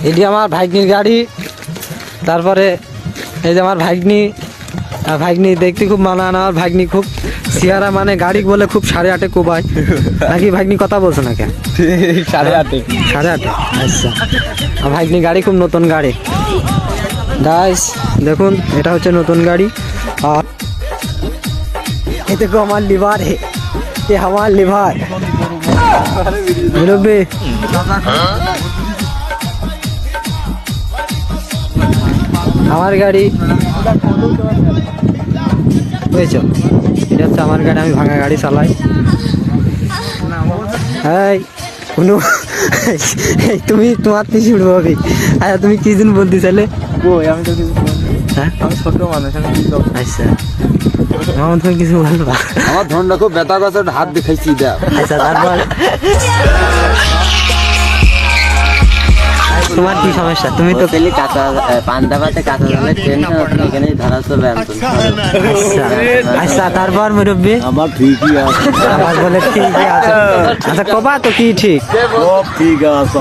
এটি আমার ভাগ্নির গাড়ি। তারপরে এই যে আমার ভাগ্নি, ভাগ্নি দেখতে খুব মানান। আমার ভাগ্নি খুব সিয়ারা, মানে গাড়ি বলে খুব 8:30 কোবায় নাকি? ভাগ্নি কথা বলছে না কেন? 8:30 8:30। আচ্ছা, আমার ভাগ্নি গাড়ি খুব নতুন গাড়ি। গাইস দেখুন, এটা হচ্ছে নতুন গাড়ি। আর এই দেখো আমার লিভার, এ আমার লিভার মুরব্বি। আমার গাড়ি বুঝেছ, এটা হচ্ছে আমার গাড়ি। আমি ভাঙা গাড়ি চালাই। হ্যাঁ কোনো তুমি তোমার পিছু উঠবো। আচ্ছা তুমি কি দিন বলতে চাইলে? আমি তো কিছু হ্যাঁ আমি ছোট মানুষ, আমি কি করব? আচ্ছা মামা তুমি কিছু বলবা? আমার ধনটা খুব ব্যথা করছে, হাত দেখাইছি দেখ। আচ্ছা তারপর তোমার কি সমস্যা? তুমি তো কাঁচা পান্তাবাতে কাঁচা জলের ট্রেন এখানেই ধরা চলবে। আচ্ছা আচ্ছা তারপর মুরব্বী আমার ঠিকই আছে, আবার বলে ঠিকই আছে। আচ্ছা কবা তো কি ঠিক? সব ঠিক আছে।